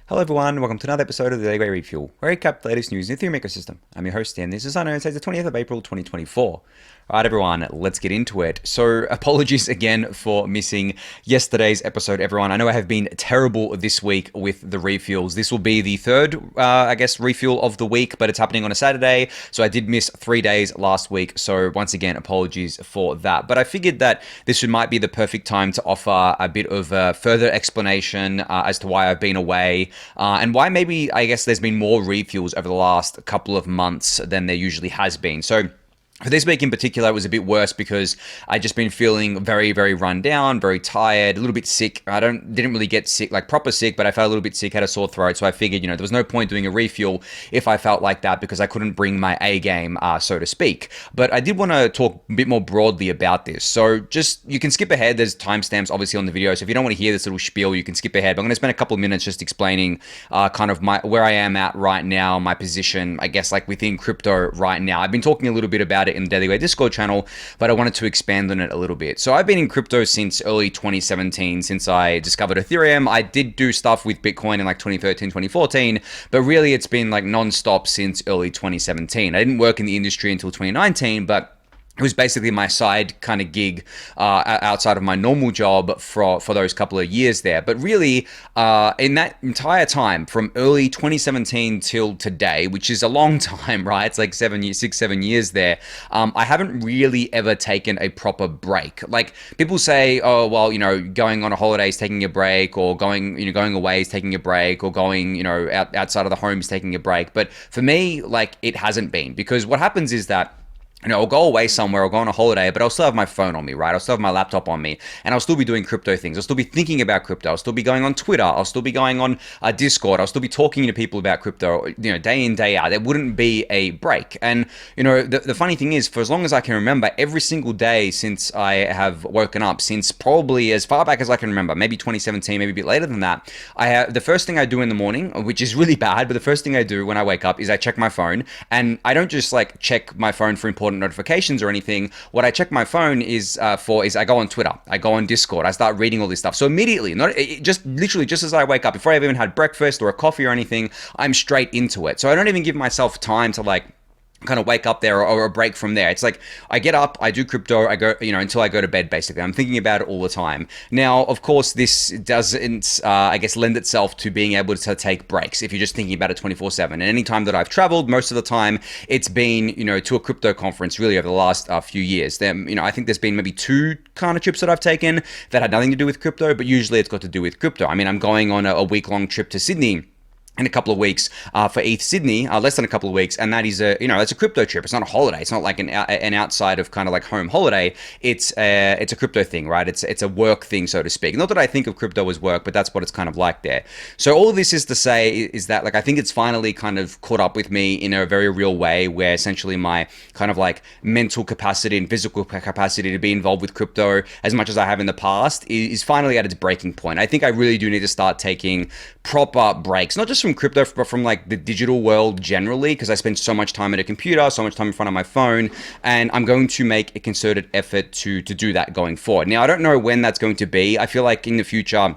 Hello everyone, welcome to another episode of the Daily Gwei Refuel, where I recap the latest news in the Ethereum ecosystem. I'm your host, Anthony Sassano, and today's the 20th of April, 2024. Alright everyone, let's get into it. So apologies again for missing yesterday's episode, everyone. I know I have been terrible this week with the refuels. This will be the third, refuel of the week, but it's happening on a Saturday. So I did miss 3 days last week. So once again, apologies for that. But I figured that this might be the perfect time to offer a bit of a further explanation as to why I've been away and why maybe, I guess, there's been more refuels over the last couple of months than there usually has been. So for this week in particular, it was a bit worse because I just been feeling very, very run down, very tired, a little bit sick. I didn't really get sick, like proper sick, but I felt a little bit sick, had a sore throat. So I figured, there was no point doing a refuel if I felt like that because I couldn't bring my A game, so to speak. But I did want to talk a bit more broadly about this. So you can skip ahead. There's timestamps obviously on the video. So if you don't want to hear this little spiel, you can skip ahead. But I'm going to spend a couple of minutes just explaining kind of where I am at right now, my position, I guess, like within crypto right now. I've been talking a little bit about it in the Daily Gwei Discord channel, but I wanted to expand on it a little bit. So I've been in crypto since early 2017, since I discovered Ethereum. I did do stuff with Bitcoin in like 2013, 2014, but really it's been like non-stop since early 2017. I didn't work in the industry until 2019, but it was basically my side kind of gig outside of my normal job for those couple of years there. But really, in that entire time, from early 2017 till today, which is a long time, right? It's like 6-7 years there. I haven't really ever taken a proper break. Like people say, oh, well, going on a holiday is taking a break, or going away is taking a break, or going, outside of the home is taking a break. But for me, like it hasn't been, because what happens is that I'll go away somewhere, I'll go on a holiday, but I'll still have my phone on me, right? I'll still have my laptop on me, and I'll still be doing crypto things. I'll still be thinking about crypto. I'll still be going on Twitter. I'll still be going on Discord. I'll still be talking to people about crypto, day in, day out. There wouldn't be a break. And, the funny thing is, for as long as I can remember, every single day since I have woken up, since probably as far back as I can remember, maybe 2017, maybe a bit later than that, the first thing I do in the morning, which is really bad, but the first thing I do when I wake up is I check my phone, and I don't just like check my phone for important notifications or anything. What I check my phone is I go on Twitter, I go on Discord, I start reading all this stuff. So immediately, literally just as I wake up, before I've even had breakfast or a coffee or anything, I'm straight into it. So I don't even give myself time to like kind of wake up there or a break from there. It's like I get up, I do crypto, I go, until I go to bed, basically. I'm thinking about it all the time. Now, of course, this doesn't, lend itself to being able to take breaks if you're just thinking about it 24/7. And any time that I've traveled, most of the time, it's been, to a crypto conference really over the last few years. I think there's been maybe 2 kind of trips that I've taken that had nothing to do with crypto, but usually it's got to do with crypto. I mean, I'm going on a week-long trip to Sydney in a couple of weeks for ETH Sydney, less than a couple of weeks, and that is it's a crypto trip. It's not a holiday. It's not like an outside of kind of like home holiday. It's a crypto thing, right? It's a work thing, so to speak. Not that I think of crypto as work, but that's what it's kind of like there. So all of this is to say is that like I think it's finally kind of caught up with me in a very real way, where essentially my kind of like mental capacity and physical capacity to be involved with crypto as much as I have in the past is finally at its breaking point. I think I really do need to start taking proper breaks, not just from crypto, but from like the digital world generally, because I spend so much time at a computer, so much time in front of my phone, and I'm going to make a concerted effort to do that going forward. Now, I don't know when that's going to be. I feel like in the future,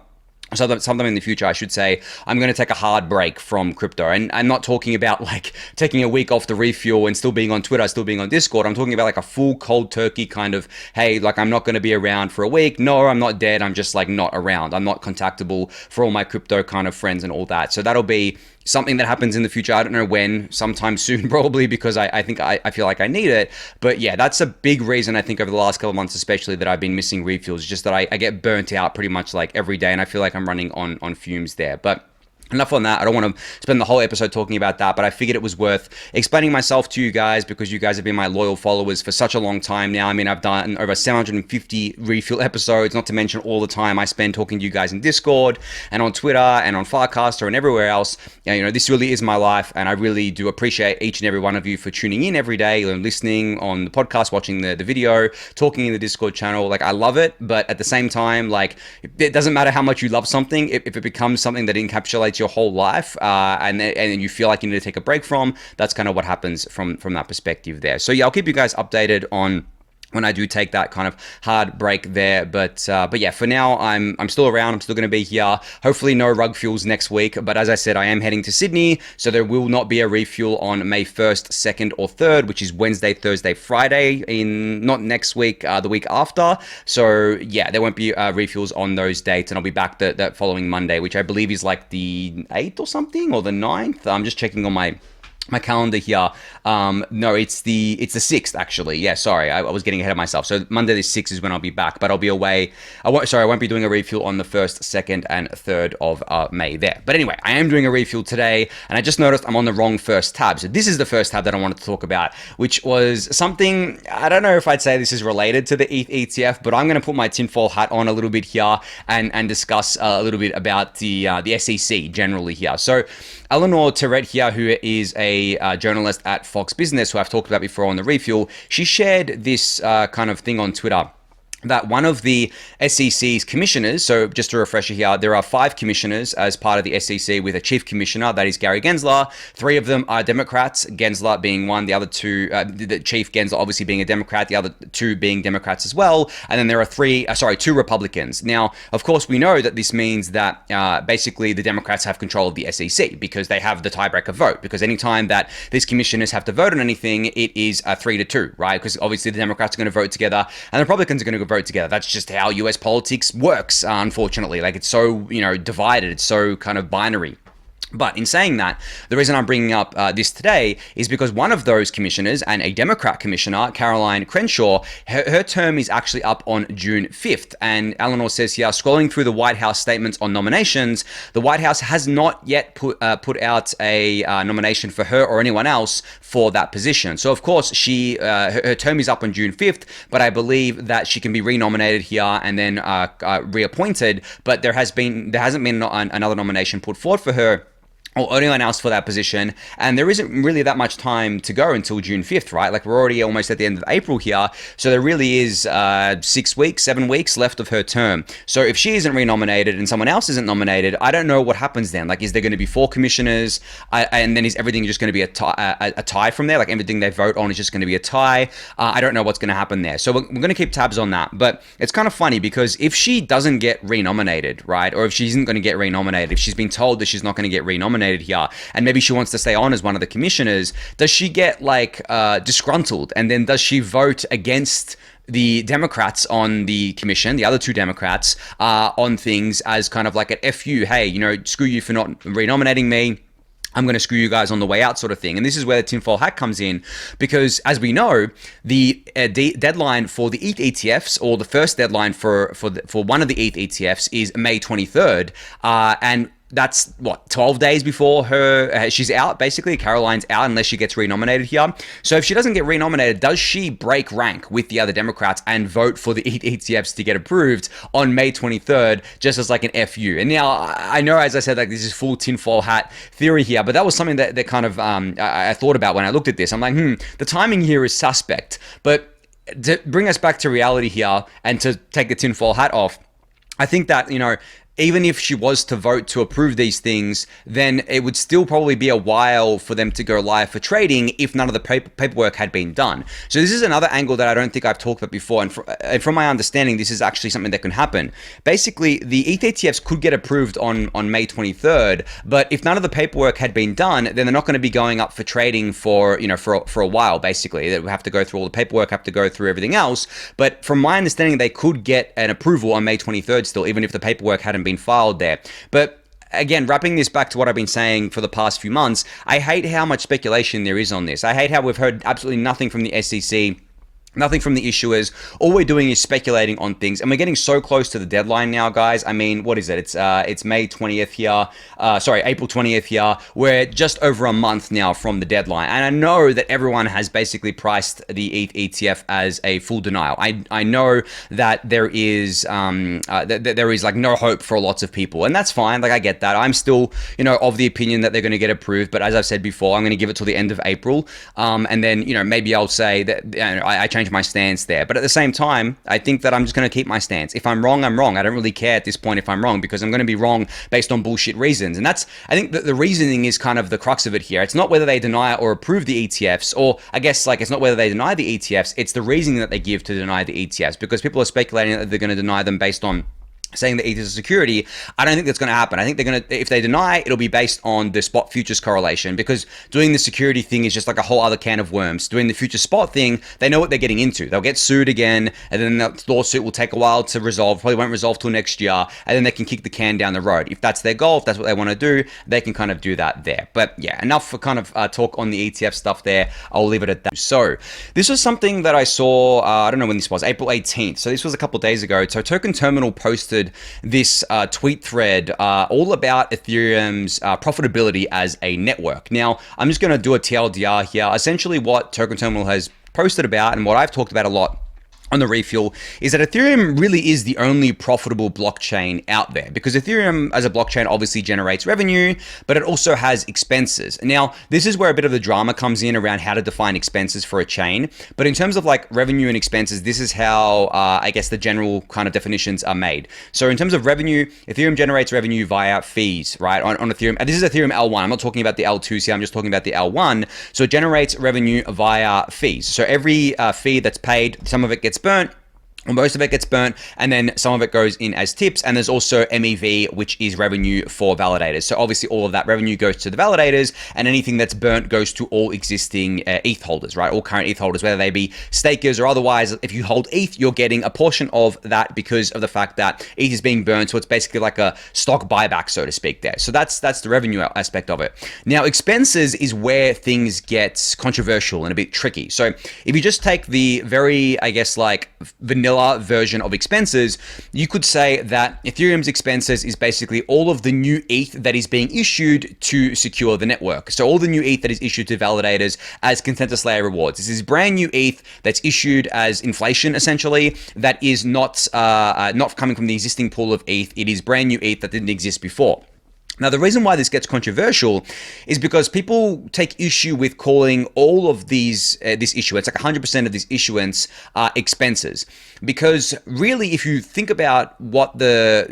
sometime in the future, I should say, I'm going to take a hard break from crypto. And I'm not talking about like taking a week off the refuel and still being on Twitter, still being on Discord. I'm talking about like a full cold turkey kind of, hey, like I'm not going to be around for a week. No, I'm not dead. I'm just like not around. I'm not contactable for all my crypto kind of friends and all that. So that'll be something that happens in the future. I don't know when, sometime soon probably, because I think I feel like I need it. But yeah, that's a big reason I think over the last couple of months especially that I've been missing refuels, just that I get burnt out pretty much like every day, and I feel like I'm running on fumes there. But enough on that. I don't want to spend the whole episode talking about that, but I figured it was worth explaining myself to you guys because you guys have been my loyal followers for such a long time now. I mean, I've done over 750 refuel episodes, not to mention all the time I spend talking to you guys in Discord and on Twitter and on Firecaster and everywhere else. This really is my life, and I really do appreciate each and every one of you for tuning in every day, listening on the podcast, watching the video, talking in the Discord channel. Like, I love it, but at the same time, like, it doesn't matter how much you love something. If it becomes something that encapsulates your whole life and you feel like you need to take a break from, that's kind of what happens from that perspective there. So yeah, I'll keep you guys updated on when I do take that kind of hard break there. But yeah, for now, I'm still around. I'm still going to be here. Hopefully no rug fuels next week. But as I said, I am heading to Sydney, so there will not be a refuel on May 1st, 2nd, or 3rd, which is Wednesday, Thursday, Friday, not next week, the week after. So yeah, there won't be refuels on those dates, and I'll be back that following Monday, which I believe is like the 8th or something, or the 9th. I'm just checking on my calendar here. No, it's the 6th actually. Yeah, sorry, I was getting ahead of myself. So Monday the 6th is when I'll be back, but I'll be away. I won't be doing a refuel on the 1st, 2nd, and 3rd of May there. But anyway, I am doing a refuel today, and I just noticed I'm on the wrong first tab. So this is the first tab that I wanted to talk about, which was something, I don't know if I'd say this is related to the ETH ETF, but I'm going to put my tinfoil hat on a little bit here and discuss a little bit about the SEC generally here. So Eleanor Terrett here, who is a journalist at Fox Business, who I've talked about before on the refuel, she shared this kind of thing on Twitter, that one of the SEC's commissioners, so just a refresher here, there are 5 commissioners as part of the SEC with a chief commissioner, that is Gary Gensler. 3 of them are Democrats, Gensler being one, the other 2, the chief Gensler obviously being a Democrat, the other 2 being Democrats as well, and then there are 2 Republicans. Now, of course, we know that this means that basically the Democrats have control of the SEC because they have the tiebreaker vote, because anytime that these commissioners have to vote on anything, it is a 3-2, right? Because obviously the Democrats are going to vote together and the Republicans are going to vote together. That's just how US politics works, unfortunately. Like, it's so, divided. It's so kind of binary. But in saying that, the reason I'm bringing up this today is because one of those commissioners, and a Democrat commissioner, Caroline Crenshaw, her term is actually up on June 5th. And Eleanor says here, scrolling through the White House statements on nominations, the White House has not yet put out a nomination for her or anyone else for that position. So of course, her term is up on June 5th, but I believe that she can be renominated here and then reappointed. But there hasn't been another nomination put forward for her or anyone else for that position, and there isn't really that much time to go until June 5th, right? Like, we're already almost at the end of April here, so there really is 6 weeks, 7 weeks left of her term. So if she isn't renominated and someone else isn't nominated, I don't know what happens then. Like, is there going to be 4 commissioners, and then is everything just going to be a tie from there? Like, everything they vote on is just going to be a tie? I don't know what's going to happen there. So we're going to keep tabs on that, but it's kind of funny because if she doesn't get renominated, right, or if she isn't going to get renominated, if she's been told that she's not going to get renominated here, and maybe she wants to stay on as one of the commissioners, does she get like disgruntled, and then does she vote against the Democrats on the commission, the other 2 Democrats, on things as kind of like an FU, hey, screw you for not renominating me, I'm going to screw you guys on the way out, sort of thing. And this is where the tinfoil hat comes in, because as we know, the deadline for the ETH ETFs, or the first deadline for one of the ETH ETFs, is May 23rd, and that's 12 days before she's out. Basically, Caroline's out unless she gets renominated here. So if she doesn't get renominated, does she break rank with the other Democrats and vote for the ETH ETFs to get approved on May 23rd, just as like an FU? And now I know, as I said, like, this is full tinfoil hat theory here, but that was something that kind of I thought about when I looked at this. I'm like, the timing here is suspect. But to bring us back to reality here and to take the tinfoil hat off, I think that, even if she was to vote to approve these things, then it would still probably be a while for them to go live for trading if none of the paperwork had been done. So this is another angle that I don't think I've talked about before. And from my understanding, this is actually something that can happen. Basically, the ETH ETFs could get approved on May 23rd, but if none of the paperwork had been done, then they're not going to be going up for trading for a while, basically. They have to go through all the paperwork, have to go through everything else. But from my understanding, they could get an approval on May 23rd still, even if the paperwork hadn't been filed there. But again, wrapping this back to what I've been saying for the past few months, I hate how much speculation there is on this. I hate how we've heard absolutely nothing from the SEC, nothing from the issuers. All we're doing is speculating on things, and we're getting so close to the deadline now, guys. I mean, what is it? It's May 20th here. April 20th here. We're just over a month now from the deadline, and I know that everyone has basically priced the ETH ETF as a full denial. I know that there is like no hope for lots of people, and that's fine. Like, I get that. I'm still of the opinion that they're going to get approved, but as I've said before, I'm going to give it till the end of April, and then maybe I'll say that I change change my stance there. But at the same time, I think that I'm just going to keep my stance. If I'm wrong, I'm wrong. I don't really care at this point if I'm wrong, because I'm going to be wrong based on bullshit reasons. And that's, I think that the reasoning is kind of the crux of it here. It's not whether they deny or approve the ETFs, or I guess like it's not whether they deny the ETFs, it's the reasoning that they give to deny the ETFs, because people are speculating that they're going to deny them based on saying that ETH is a security. I don't think that's going to happen. I think they're going to, if they deny, it'll be based on the spot futures correlation, because doing the security thing is just like a whole other can of worms. Doing the future spot thing, they know what they're getting into. They'll get sued again, and then the lawsuit will take a while to resolve, probably won't resolve till next year, and then they can kick the can down the road. If that's their goal, if that's what they want to do, they can kind of do that there. But yeah, enough for kind of talk on the ETF stuff there. I'll leave it at that. So this was something that I saw, I don't know when this was, April 18th. So this was a couple of days ago. So Token Terminal posted this tweet thread all about Ethereum's profitability as a network. Now, I'm just going to do a TLDR here. Essentially what Token Terminal has posted about, and what I've talked about a lot on the Refuel, is that Ethereum really is the only profitable blockchain out there, because Ethereum as a blockchain obviously generates revenue, but it also has expenses. Now, this is where a bit of the drama comes in around how to define expenses for a chain. But in terms of like revenue and expenses, this is how I guess the general kind of definitions are made. So in terms of revenue, Ethereum generates revenue via fees, right? On Ethereum, and this is Ethereum L1. I'm not talking about the L2s here. I'm just talking about the L1. So it generates revenue via fees. So every fee that's paid, some of it gets burnt, or most of it gets burnt, and then some of it goes in as tips. And there's also MEV, which is revenue for validators. So obviously all of that revenue goes to the validators, and anything that's burnt goes to all existing ETH holders, right? All current ETH holders, whether they be stakers or otherwise. If you hold ETH, you're getting a portion of that because of the fact that ETH is being burnt. So it's basically like a stock buyback, so to speak there. So that's the revenue aspect of it. Now, expenses is where things get controversial and a bit tricky. So if you just take the very, I guess, like vanilla version of expenses, you could say that Ethereum's expenses is basically all of the new ETH that is being issued to secure the network. So all the new ETH that is issued to validators as consensus layer rewards. This is brand new ETH that's issued as inflation, essentially, that is not coming from the existing pool of ETH. It is brand new ETH that didn't exist before. Now, the reason why this gets controversial is because people take issue with calling all of these this issuance, like 100% of this issuance, expenses. Because really, if you think about what the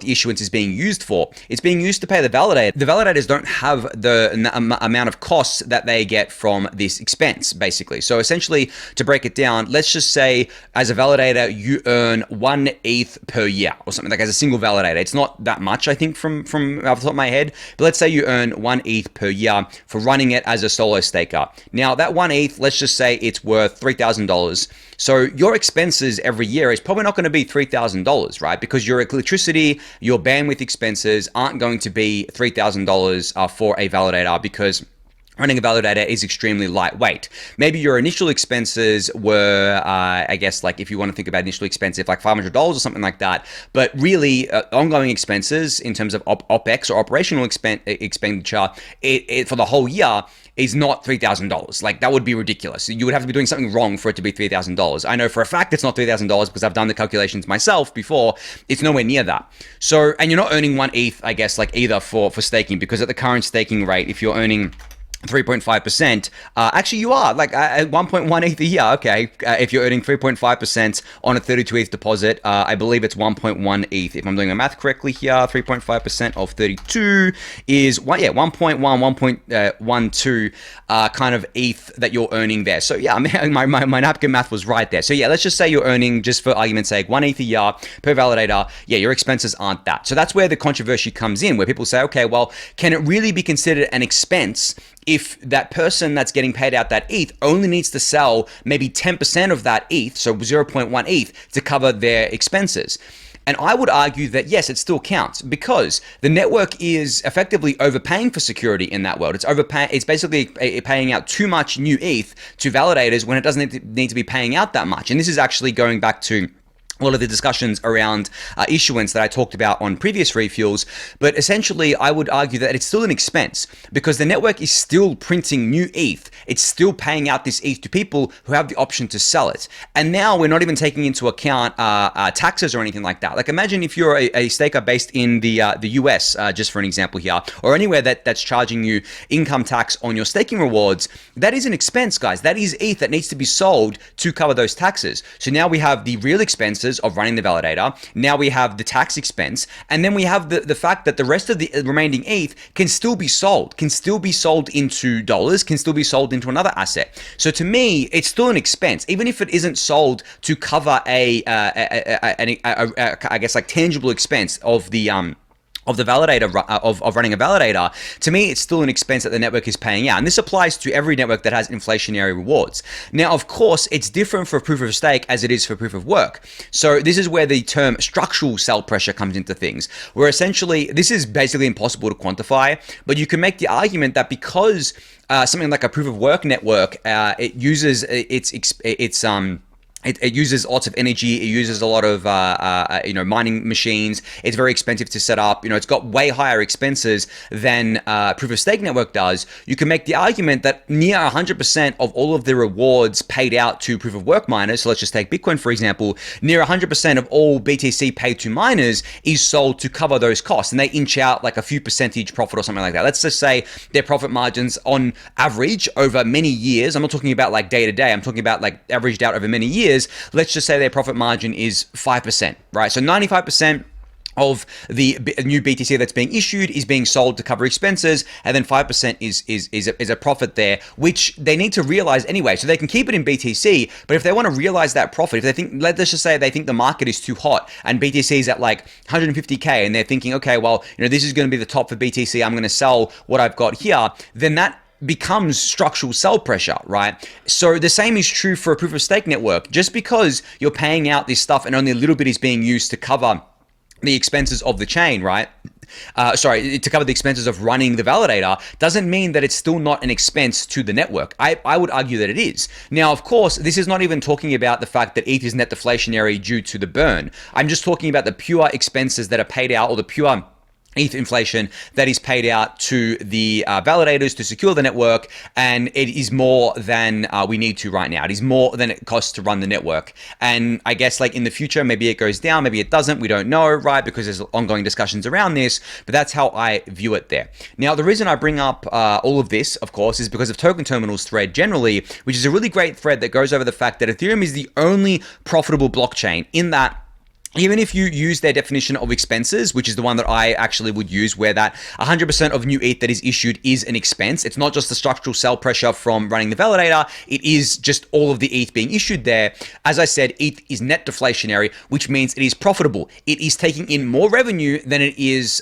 issuance is being used for, it's being used to pay the validator. The validators don't have the amount of costs that they get from this expense, basically. So essentially, to break it down, let's just say as a validator, you earn 1 ETH per year or something, like as a single validator. It's not that much, I think, from off the top of my head, but let's say you earn 1 ETH per year for running it as a solo staker. Now, that 1 ETH, let's just say it's worth $3,000. So your expenses every year is probably not going to be $3,000, right? Because your electricity, your bandwidth expenses aren't going to be $3,000 for a validator, because running a validator is extremely lightweight. Maybe your initial expenses were, I guess, like if you want to think about initial expensive, like $500 or something like that. But really, ongoing expenses in terms of OPEX or operational expenditure for the whole year is not $3,000. Like, that would be ridiculous. You would have to be doing something wrong for it to be $3,000. I know for a fact it's not $3,000 because I've done the calculations myself before. It's nowhere near that. So, and you're not earning 1 ETH, I guess, like either for staking, because at the current staking rate, if you're earning 3.5%. Actually, you are like 1.1 ETH a year. Okay, if you're earning 3.5% on a 32 ETH deposit, I believe it's 1.1 ETH. If I'm doing the math correctly here, 3.5% of 32 is 1.12 kind of ETH that you're earning there. So yeah, my napkin math was right there. So yeah, let's just say you're earning, just for argument's sake, 1 ETH a year per validator. Yeah, your expenses aren't that. So that's where the controversy comes in, where people say, okay, well, can it really be considered an expense if that person that's getting paid out that ETH only needs to sell maybe 10% of that ETH, so 0.1 ETH, to cover their expenses? And I would argue that yes, it still counts, because the network is effectively overpaying for security in that world. It's basically paying out too much new ETH to validators when it doesn't need to be paying out that much. And this is actually going back to a lot of the discussions around issuance that I talked about on previous refuels. But essentially, I would argue that it's still an expense because the network is still printing new ETH. It's still paying out this ETH to people who have the option to sell it. And now we're not even taking into account taxes or anything like that. Like imagine if you're a staker based in the US, just for an example here, or anywhere that's charging you income tax on your staking rewards. That is an expense, guys. That is ETH that needs to be sold to cover those taxes. So now we have the real expenses of running the validator. Now we have the tax expense, and then we have the fact that the rest of the remaining ETH can still be sold, into dollars, can still be sold into another asset. So to me, it's still an expense, even if it isn't sold to cover I guess like tangible expense of the validator, of running a validator. To me, it's still an expense that the network is paying out. And this applies to every network that has inflationary rewards. Now, of course, it's different for proof of stake as it is for proof of work. So this is where the term structural sell pressure comes into things, where essentially this is basically impossible to quantify, but you can make the argument that because something like a proof of work network, it uses it uses lots of energy. It uses a lot of mining machines. It's very expensive to set up. It's got way higher expenses than proof of stake network does. You can make the argument that near 100% of all of the rewards paid out to proof of work miners. So let's just take Bitcoin for example. Near 100% of all BTC paid to miners is sold to cover those costs, and they inch out like a few percentage profit or something like that. Let's just say their profit margins on average over many years. I'm not talking about like day to day. I'm talking about like averaged out over many years. Let's just say their profit margin is 5%, right? So 95% of the new BTC that's being issued is being sold to cover expenses, and then 5% is a profit there, which they need to realize anyway. So they can keep it in BTC, but if they want to realize that profit, if they think, let's just say they think the market is too hot and BTC is at like 150K, and they're thinking, okay, well, this is going to be the top for BTC. I'm going to sell what I've got here. Then that becomes structural sell pressure, right? So the same is true for a proof of stake network. Just because you're paying out this stuff and only a little bit is being used to cover the expenses of the chain, right? To cover the expenses of running the validator, doesn't mean that it's still not an expense to the network. I would argue that it is. Now, of course, this is not even talking about the fact that ETH is net deflationary due to the burn. I'm just talking about the pure expenses that are paid out, or the pure ETH inflation that is paid out to the validators to secure the network, and it is more than we need to right now. It is more than it costs to run the network. And I guess like in the future, maybe it goes down, maybe it doesn't, we don't know, right? Because there's ongoing discussions around this, but that's how I view it there. Now, the reason I bring up all of this, of course, is because of Token Terminal's thread generally, which is a really great thread that goes over the fact that Ethereum is the only profitable blockchain in that even if you use their definition of expenses, which is the one that I actually would use, where that 100% of new ETH that is issued is an expense. It's not just the structural sell pressure from running the validator. It is just all of the ETH being issued there. As I said, ETH is net deflationary, which means it is profitable. It is taking in more revenue than it is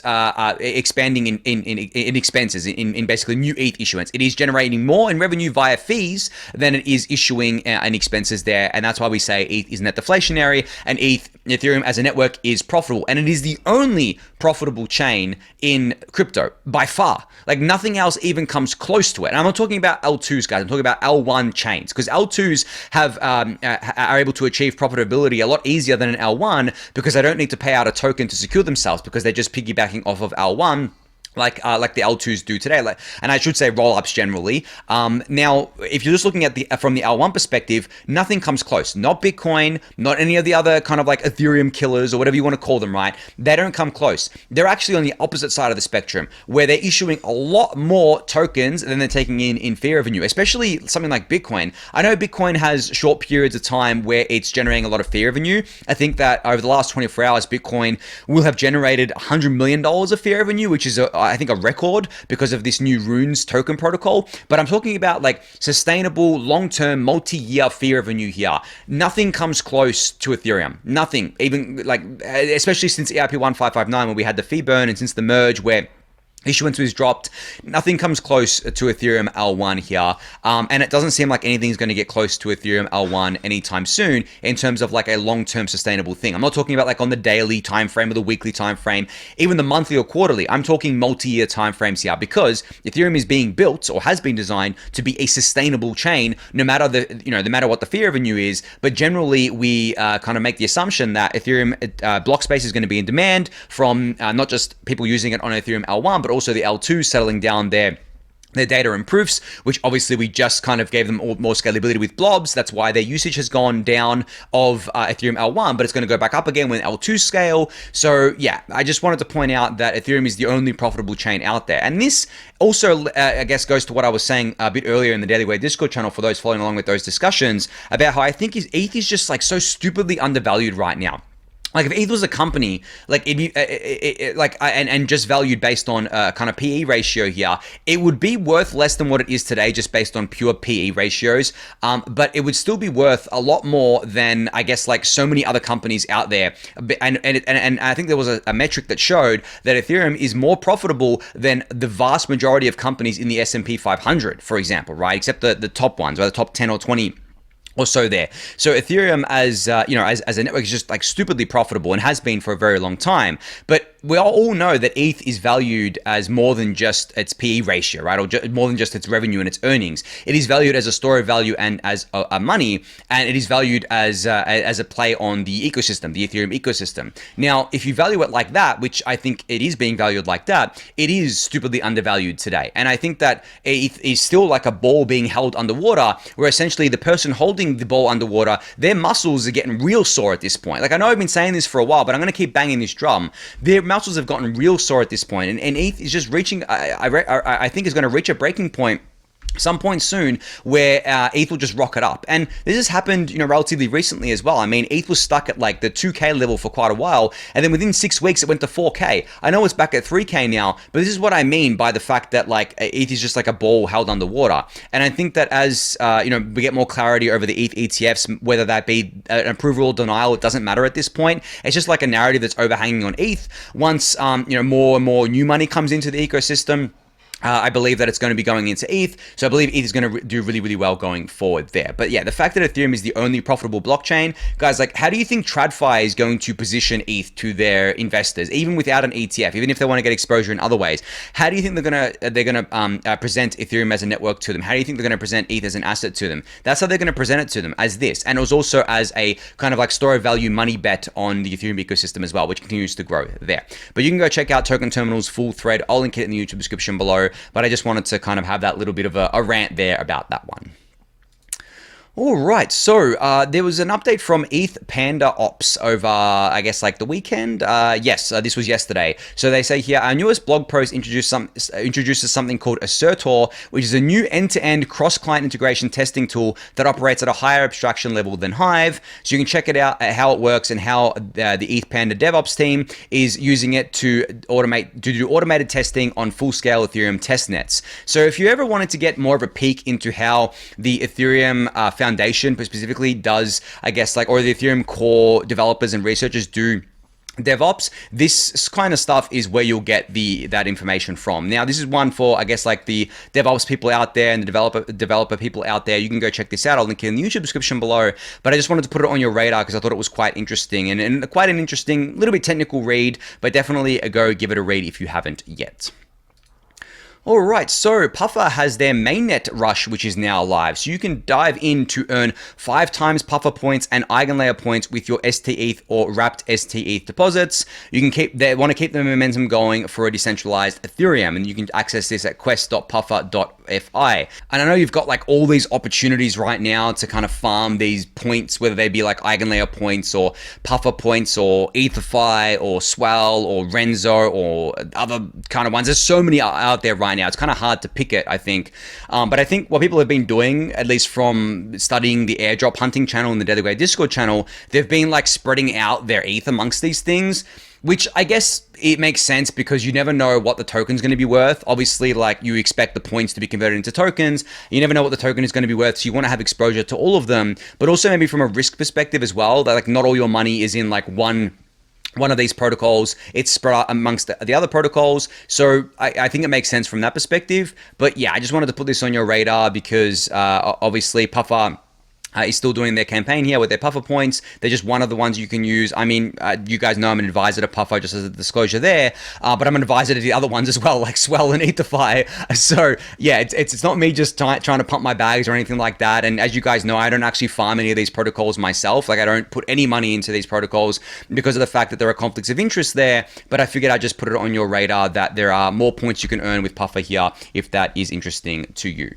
expanding in expenses, in basically new ETH issuance. It is generating more in revenue via fees than it is issuing in expenses there. And that's why we say ETH is net deflationary, and Ethereum as a network is profitable, and it is the only profitable chain in crypto by far. Like nothing else even comes close to it. And I'm not talking about L2s, guys. I'm talking about L1 chains, because L2s are able to achieve profitability a lot easier than an L1 because they don't need to pay out a token to secure themselves, because they're just piggybacking off of L1. Like the L2s do today, and I should say roll-ups generally. Now, if you're just looking at from the L1 perspective, nothing comes close. Not Bitcoin, not any of the other kind of like Ethereum killers or whatever you want to call them, right? They don't come close. They're actually on the opposite side of the spectrum, where they're issuing a lot more tokens than they're taking in fee revenue, especially something like Bitcoin. I know Bitcoin has short periods of time where it's generating a lot of fee revenue. I think that over the last 24 hours, Bitcoin will have generated $100 million of fee revenue, which is I think a record because of this new Runes token protocol. But I'm talking about like sustainable, long-term, multi-year fee revenue here. Nothing comes close to Ethereum. Nothing. Even like, especially since EIP 1559 when we had the fee burn, and since the merge where Issuance was dropped. Nothing comes close to Ethereum L1 here. And it doesn't seem like anything's going to get close to Ethereum L1 anytime soon in terms of like a long-term sustainable thing. I'm not talking about like on the daily time frame or the weekly time frame, even the monthly or quarterly. I'm talking multi-year time frames here because Ethereum is being built or has been designed to be a sustainable chain, no matter no matter what the fee revenue is. But generally, we kind of make the assumption that Ethereum block space is going to be in demand from not just people using it on Ethereum L1, but also the L2 settling down their data and proofs, which obviously we just kind of gave them more scalability with blobs. That's why their usage has gone down of Ethereum L1, but it's going to go back up again when L2 scale. So yeah, I just wanted to point out that Ethereum is the only profitable chain out there. And this also, I guess, goes to what I was saying a bit earlier in the Daily Gwei Discord channel for those following along with those discussions about how I think ETH is just like so stupidly undervalued right now. Like if ETH was a company, like it'd be and just valued based on kind of PE ratio here, it would be worth less than what it is today, just based on pure PE ratios. But it would still be worth a lot more than I guess like so many other companies out there. And I think there was a metric that showed that Ethereum is more profitable than the vast majority of companies in the S&P 500, for example, right? Except the top ones, right? The top 10 or 20. Or so there. So Ethereum as a network is just like stupidly profitable and has been for a very long time. But we all know that ETH is valued as more than just its PE ratio, right? Or more than just its revenue and its earnings. It is valued as a store of value and as a money, and it is valued as a play on the ecosystem, the Ethereum ecosystem. Now, if you value it like that, which I think it is being valued like that, it is stupidly undervalued today. And I think that ETH is still like a ball being held underwater, where essentially the person holding the ball underwater, their muscles are getting real sore at this point. Like I know I've been saying this for a while, but I'm going to keep banging this drum. Their muscles have gotten real sore at this point, and ETH is just reaching, I think is going to reach a breaking point some point soon where ETH will just rocket up. And this has happened, relatively recently as well. I mean, ETH was stuck at like the 2K level for quite a while, and then within 6 weeks it went to 4K. I know it's back at 3K now, but this is what I mean by the fact that like ETH is just like a ball held underwater. And I think that as we get more clarity over the ETH ETFs, whether that be an approval or denial, it doesn't matter at this point. It's just like a narrative that's overhanging on ETH. Once more and more new money comes into the ecosystem, I believe that it's going to be going into ETH, so I believe ETH is going to do really, really well going forward there. But yeah, the fact that Ethereum is the only profitable blockchain, guys, like, how do you think TradFi is going to position ETH to their investors, even without an ETF, even if they want to get exposure in other ways? How do you think they're gonna present Ethereum as a network to them? How do you think they're going to present ETH as an asset to them? That's how they're going to present it to them, as this, and it was also as a kind of like store of value money bet on the Ethereum ecosystem as well, which continues to grow there. But you can go check out Token Terminal's full thread. I'll link it in the YouTube description below. But I just wanted to kind of have that little bit of a rant there about that one. All right, so there was an update from ETH Panda Ops over, I guess, like the weekend. Yes, this was yesterday. So they say here, our newest blog post introduces something called Assertor, which is a new end-to-end cross-client integration testing tool that operates at a higher abstraction level than Hive. So you can check it out, how it works, and how the ETH Panda DevOps team is using it to do automated testing on full-scale Ethereum testnets. So if you ever wanted to get more of a peek into how the Ethereum Foundation specifically does, I guess, like, or the Ethereum core developers and researchers do DevOps, this kind of stuff is where you'll get that information from. Now, this is one for, I guess, like the DevOps people out there and the developer people out there. You can go check this out. I'll link it in the YouTube description below. But I just wanted to put it on your radar because I thought it was quite interesting and quite an interesting, little bit technical read, but definitely go give it a read if you haven't yet. All right, so Puffer has their mainnet rush, which is now live. So you can dive in to earn 5 times Puffer points and Eigenlayer points with your STETH or wrapped STETH deposits. They want to keep the momentum going for a decentralized Ethereum, and you can access this at quest.puffer.fi. And I know you've got like all these opportunities right now to kind of farm these points, whether they be like Eigenlayer points or Puffer points or EtherFi or Swell or Renzo or other kind of ones. There's so many out there right now. It's kind of hard to pick it, I think. But I think what people have been doing, at least from studying the airdrop hunting channel and the Daily Gwei Discord channel, they've been like spreading out their ETH amongst these things, which I guess it makes sense because you never know what the token's going to be worth. Obviously, like, you expect the points to be converted into tokens. You never know what the token is going to be worth, so you want to have exposure to all of them. But also maybe from a risk perspective as well, that like not all your money is in like one one of these protocols, it's spread out amongst the other protocols. So I think it makes sense from that perspective. But yeah, I just wanted to put this on your radar because obviously Puffer is still doing their campaign here with their Puffer points. They're just one of the ones you can use. I mean, you guys know I'm an advisor to Puffer, just as a disclosure there, but I'm an advisor to the other ones as well, like Swell and Ethify. So yeah, it's not me just trying to pump my bags or anything like that. And as you guys know, I don't actually farm any of these protocols myself. Like I don't put any money into these protocols because of the fact that there are conflicts of interest there. But I figured I'd just put it on your radar that there are more points you can earn with Puffer here if that is interesting to you.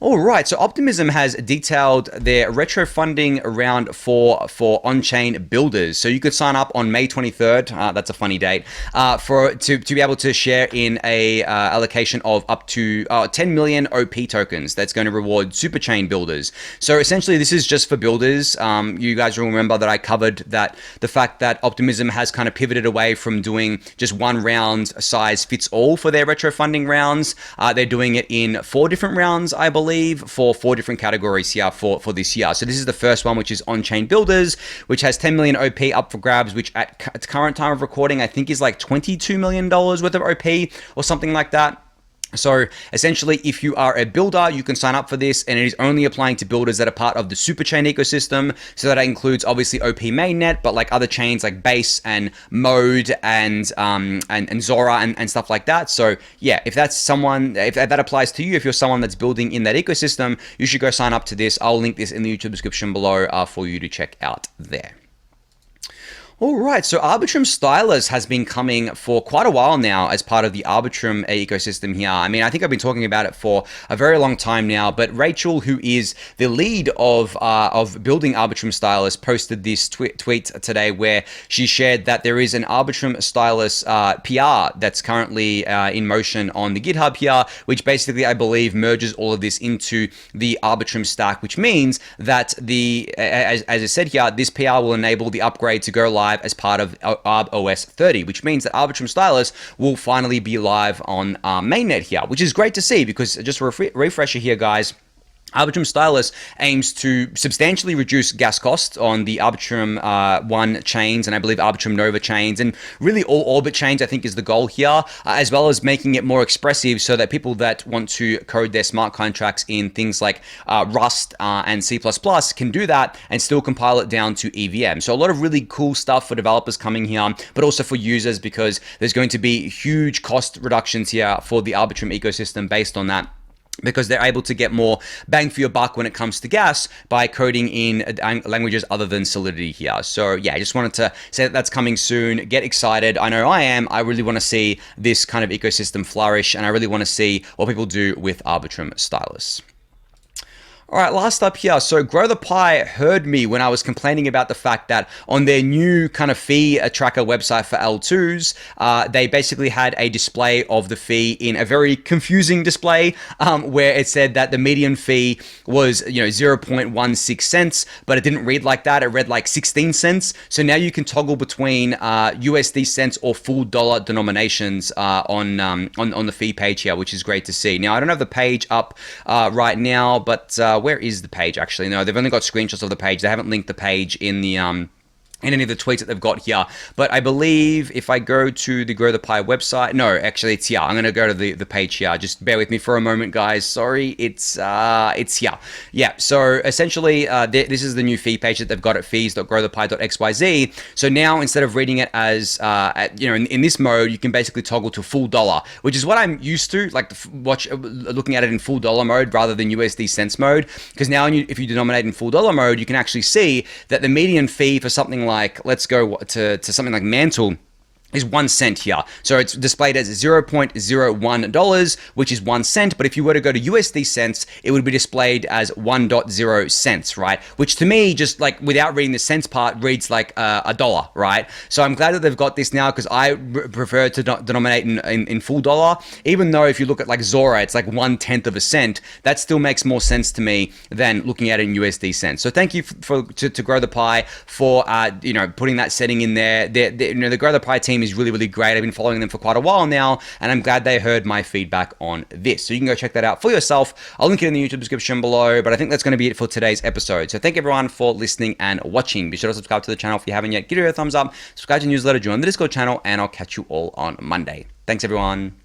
All right, so Optimism has detailed their retro funding round for on-chain builders. So you could sign up on May 23rd. That's a funny date to be able to share in a allocation of up to 10 million OP tokens. That's going to reward superchain builders. So essentially, this is just for builders. You guys will remember that I covered that the fact that Optimism has kind of pivoted away from doing just one round size fits all for their retro funding rounds. They're doing it in 4 different rounds, I believe, for 4 different categories here for this year. So this is the first one, which is on-chain builders, which has 10 million OP up for grabs, which at its current time of recording, I think is like $22 million worth of OP or something like that. So essentially, if you are a builder, you can sign up for this, and it is only applying to builders that are part of the superchain ecosystem. So that includes obviously OP mainnet, but like other chains like Base and Mode and Zora and stuff like that. So yeah, if that applies to you, if you're someone that's building in that ecosystem, you should go sign up to this. I'll link this in the YouTube description below for you to check out there. All right, so Arbitrum Stylus has been coming for quite a while now as part of the Arbitrum ecosystem here. I mean, I think I've been talking about it for a very long time now, but Rachel, who is the lead of building Arbitrum Stylus, posted this tweet today where she shared that there is an Arbitrum Stylus PR that's currently in motion on the GitHub here, which basically, I believe, merges all of this into the Arbitrum stack, which means that as I said here, this PR will enable the upgrade to go live as part of ArbOS 30, which means that Arbitrum Stylus will finally be live on mainnet here, which is great to see because just a refresher here, guys. Arbitrum Stylus aims to substantially reduce gas costs on the Arbitrum 1 chains and I believe Arbitrum Nova chains, and really all Orbit chains, I think, is the goal here, as well as making it more expressive so that people that want to code their smart contracts in things like Rust and C++ can do that and still compile it down to EVM. So a lot of really cool stuff for developers coming here, but also for users because there's going to be huge cost reductions here for the Arbitrum ecosystem based on that, because they're able to get more bang for your buck when it comes to gas by coding in languages other than Solidity here. So yeah, I just wanted to say that that's coming soon. Get excited. I know I am. I really want to see this kind of ecosystem flourish, and I really want to see what people do with Arbitrum Stylus. All right, last up here. So Growthepie heard me when I was complaining about the fact that on their new kind of fee tracker website for L2s, they basically had a display of the fee in a very confusing display where it said that the median fee was 0.16 cents, but it didn't read like that. It read like 16 cents. So now you can toggle between USD cents or full dollar denominations on the fee page here, which is great to see. Now I don't have the page up right now, but where is the page actually? No, they've only got screenshots of the page. They haven't linked the page in the in any of the tweets that they've got here. But I believe if I go to the Growthepie website, no, actually it's here. I'm going to go to the page here. Just bear with me for a moment, guys. Sorry, it's here. Yeah, so essentially this is the new fee page that they've got at fees.growthepie.xyz. So now instead of reading it as, in this mode, you can basically toggle to full dollar, which is what I'm used to, like looking at it in full dollar mode rather than USD cents mode. Because now if you denominate in full dollar mode, you can actually see that the median fee for something like, let's go to something like Mantle, is 1 cent here. So it's displayed as $0.01, which is 1 cent. But if you were to go to USD cents, it would be displayed as 1.0 cents, right? Which to me, just like without reading the cents part, reads like a dollar, right? So I'm glad that they've got this now because I prefer to denominate in full dollar. Even though if you look at like Zora, it's like 1/10 of a cent. That still makes more sense to me than looking at it in USD cents. So thank you to Growthepie for putting that setting in there. The Growthepie team team is really, really great. I've been following them for quite a while now, and I'm glad they heard my feedback on this. So you can go check that out for yourself. I'll link it in the YouTube description below, but I think that's going to be it for today's episode. So thank everyone for listening and watching. Be sure to subscribe to the channel if you haven't yet. Give it a thumbs up, subscribe to the newsletter, join the Discord channel, and I'll catch you all on Monday. Thanks, everyone.